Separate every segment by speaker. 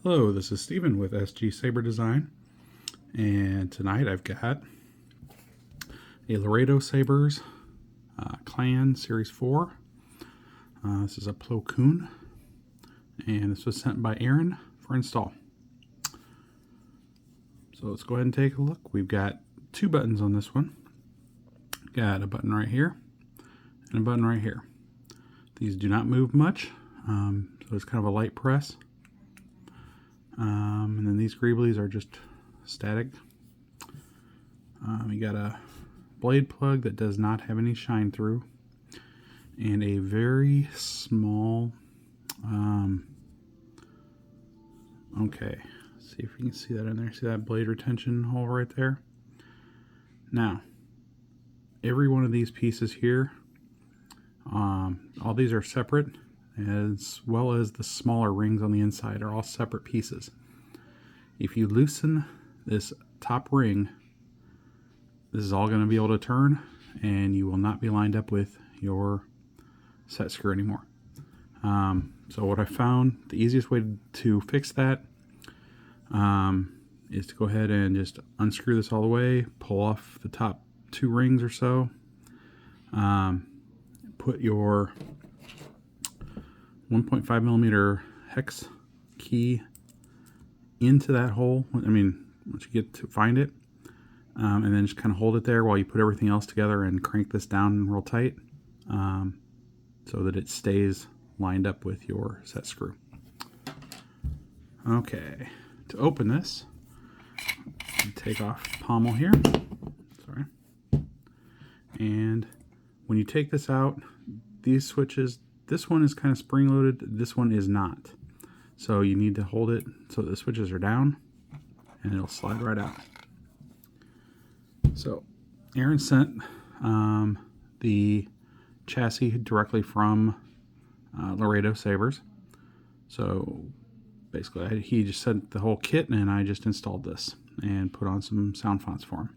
Speaker 1: Hello, this is Steven with SG Saber Design, and tonight I've got a Laredo Sabers Clan Series 4. This is a Plo Koon, and this was sent by Aaron for install. So let's go ahead and take a look. We've got two buttons on this one. Got a button right here and a button right here. These do not move much, so it's kind of a light press. And then these greeblies are just static. You got a blade plug that does not have any shine through, and a very small, okay, see if you can see that in there. See that blade retention hole right there? Now, every one of these pieces here, all these are separate, as well as the smaller rings on the inside are all separate pieces. If you loosen this top ring, this is all going to be able to turn, and you will not be lined up with your set screw anymore. So what I found, the easiest way to fix that is to go ahead and just unscrew this all the way, pull off the top two rings or so, put your 1.5 millimeter hex key into that hole. I mean, once you get to find it, and then just kind of hold it there while you put everything else together and crank this down real tight, so that it stays lined up with your set screw. Okay, to open this, take off the pommel here. Sorry. And when you take this out, these switches, this one is kind of spring loaded, this one is not. So you need to hold it so the switches are down, and it'll slide right out. So Aaron sent the chassis directly from Laredo Sabers. So basically he just sent the whole kit, and I just installed this and put on some sound fonts for him.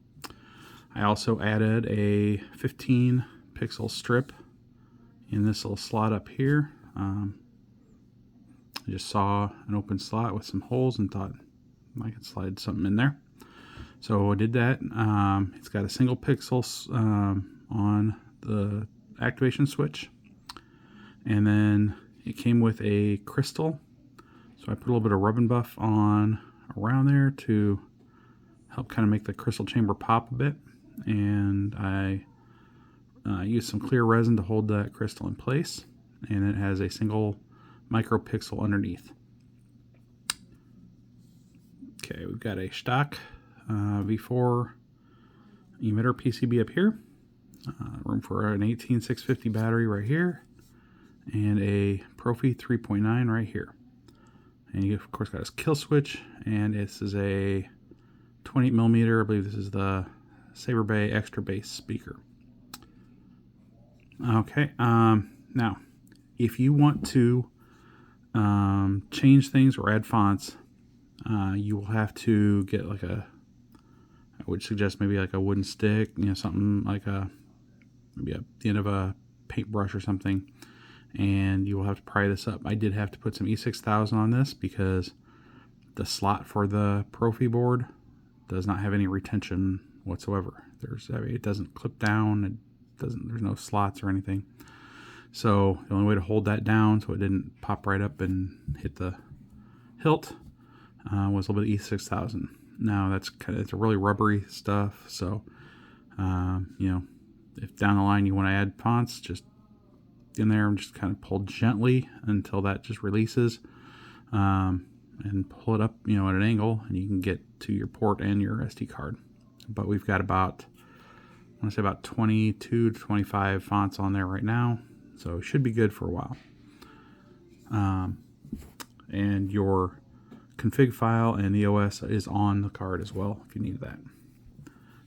Speaker 1: I also added a 15 pixel strip in this little slot up here. I just saw an open slot with some holes and thought I could slide something in there. So I did that. It's got a single pixel on the activation switch, and then it came with a crystal. So I put a little bit of rub and buff on around there to help kind of make the crystal chamber pop a bit, and I used some clear resin to hold that crystal in place, and it has a single micropixel underneath. Okay, we've got a Shtok V4 emitter PCB up here, room for an 18650 battery right here, and a Proffie 3.9 right here. And you of course got this kill switch, and this is a 28 millimeter. I believe this is the Saber Bay extra bass speaker. Okay, now if you want to change things or add fonts, you will have to get like I would suggest maybe like a wooden stick, something like maybe at the end of a paintbrush or something, and you will have to pry this up. I did have to put some E6000 on this because the slot for the Proffie board does not have any retention whatsoever. It doesn't clip down. There's no slots or anything. So the only way to hold that down so it didn't pop right up and hit the hilt was a little bit of E6000. Now it's a really rubbery stuff. So if down the line you want to add fonts, just in there and just kind of pull gently until that just releases, and pull it up at an angle, and you can get to your port and your SD card. But we've got about 22 to 25 fonts on there right now, so it should be good for a while. And your config file and the OS is on the card as well if you need that.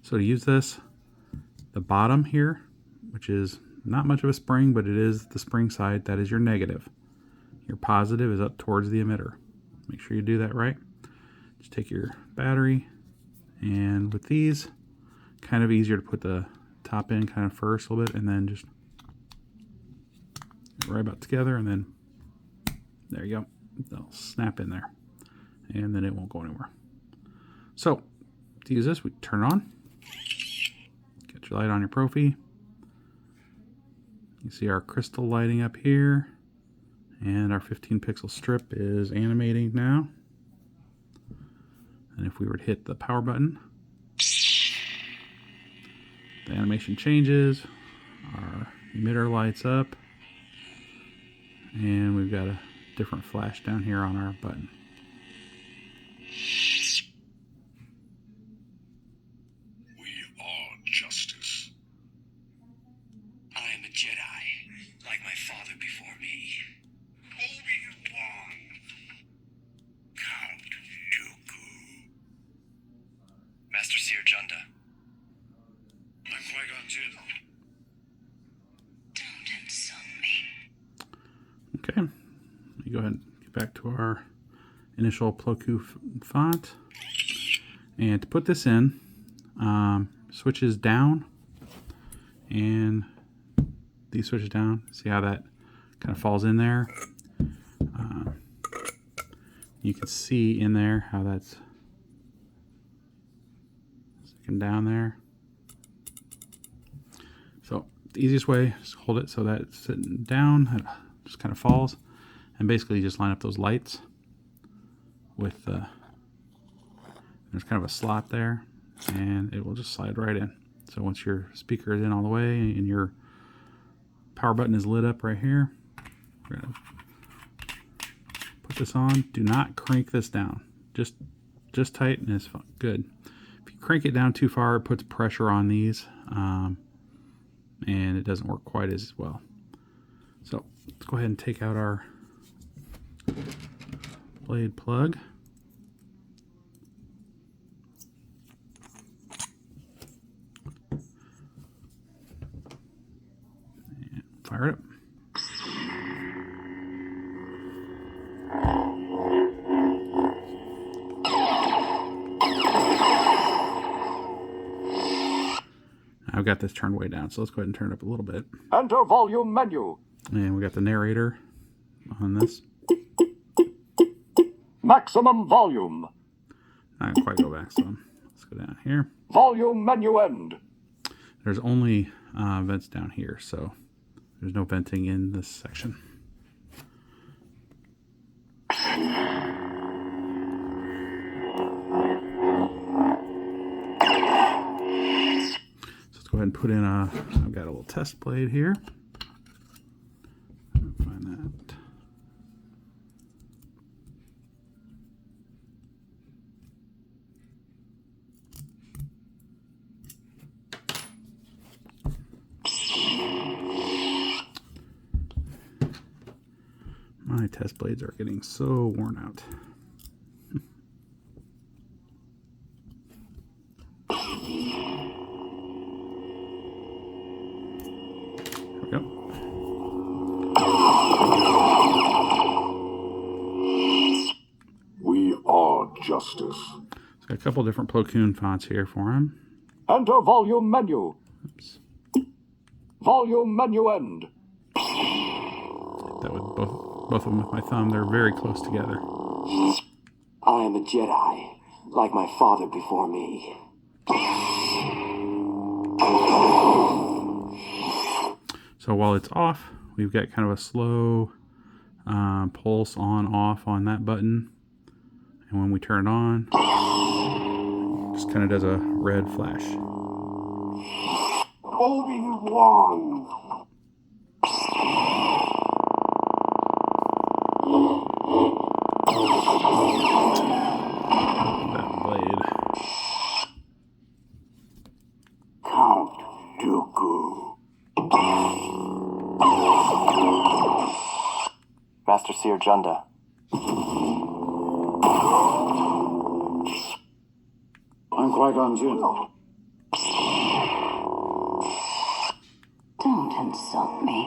Speaker 1: So to use this, the bottom here, which is not much of a spring, but it is the spring side, that is your negative. Your positive is up towards the emitter. Make sure you do that right. Just take your battery, and with these, kind of easier to put the top in kind of first a little bit, and then just right about together, and then there you go. They'll snap in there. and then it won't go anywhere. So to use this, we turn it on. Get your light on your Proffie. You see our crystal lighting up here, and our 15 pixel strip is animating now. And if we were to hit the power button, the animation changes, our emitter lights up, and we've got a different flash down here on our button.
Speaker 2: We are justice. I am a Jedi, like my father before me. Obi-Wan. Count Dooku. Master Seer Junda. I'm Qui-Gon Jinn. Don't insult me.
Speaker 1: Okay, let me go ahead and get back to our initial Plo Koon font. And to put this in, switches down, and these switches down. See how that kind of falls in there? You can see in there how that's sticking down there. So the easiest way is to hold it so that it's sitting down. It just kind of falls, and basically you just line up those lights with there's kind of a slot there, and it will just slide right in. So once your speaker is in all the way and your power button is lit up right here, we're gonna put this on. Do not crank this down. Just tight, and it's good. If you crank it down too far, it puts pressure on these, and it doesn't work quite as well. So let's go ahead and take out our blade plug. And fire it up. I've got this turned way down, so let's go ahead and turn it up a little bit.
Speaker 3: Enter volume menu.
Speaker 1: And we got the narrator on this.
Speaker 3: Maximum volume.
Speaker 1: I didn't quite go back, so let's go down here.
Speaker 3: Volume menu end.
Speaker 1: There's only vents down here, so there's no venting in this section. Go ahead and put in I've got a little test blade here. Find that. My test blades are getting so worn out.
Speaker 3: We are justice.
Speaker 1: It's got a couple different Plo Koon fonts here for him.
Speaker 3: Enter volume menu.
Speaker 1: Oops.
Speaker 3: Volume menu end.
Speaker 1: That would both of them with my thumb. They're very close together.
Speaker 2: I am a Jedi, like my father before me.
Speaker 1: So while it's off, we've got kind of a slow pulse on-off on that button. And when we turn it on, it just kind of does a red flash.
Speaker 3: Obi-Wan.
Speaker 1: That blade.
Speaker 3: Count Dooku.
Speaker 2: Master Seer Junda.
Speaker 3: I'm Qui-Gon Jinn.
Speaker 2: Don't insult me.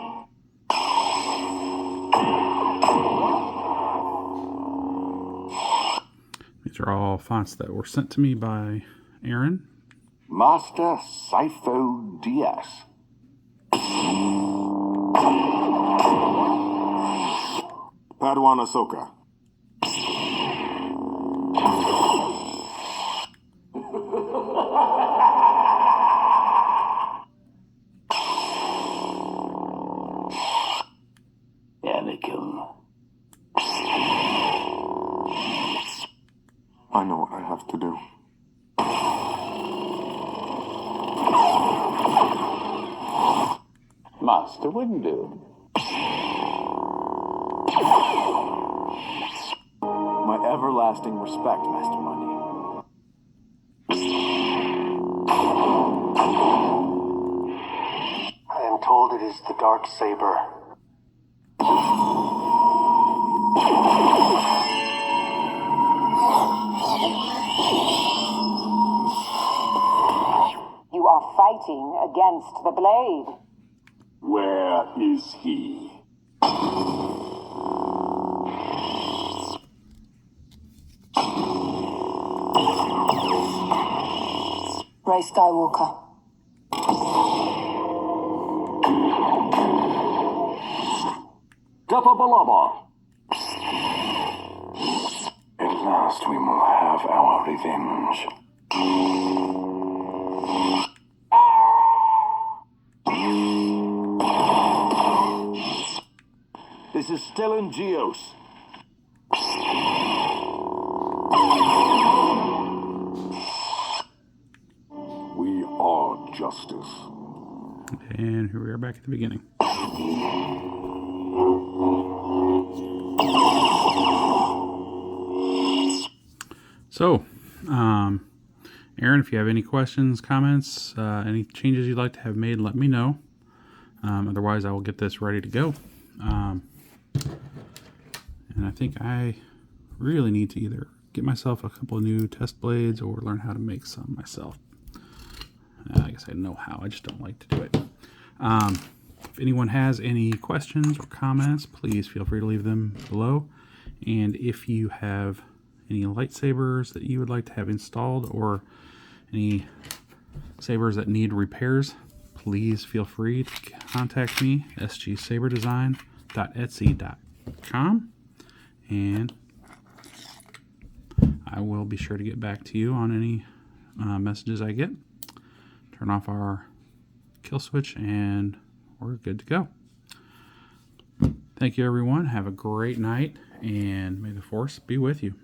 Speaker 1: These are all fonts that were sent to me by Aaron.
Speaker 3: Master Sifo DS. Padawan Ahsoka.
Speaker 4: I know what I have to do.
Speaker 3: Master wouldn't do.
Speaker 2: My everlasting respect, Master Mundi. I am told it is the Dark Saber.
Speaker 5: You are fighting against the blade.
Speaker 3: Where is he?
Speaker 5: Rey Skywalker.
Speaker 3: Dapabalaba. At last we will have our revenge. This is Stellan Geos. We are justice.
Speaker 1: And here we are back at the beginning. So, Aaron, if you have any questions, comments, any changes you'd like to have made, let me know. Otherwise, I will get this ready to go. And I think I really need to either get myself a couple of new test blades or learn how to make some myself. I guess I know how, I just don't like to do it. If anyone has any questions or comments, please feel free to leave them below. And if you have any lightsabers that you would like to have installed or any sabers that need repairs, please feel free to contact me, sgsaberdesign.etsy.com, and I will be sure to get back to you on any messages I get. Turn off our kill switch and we're good to go. Thank you, everyone. Have a great night, and may the Force be with you.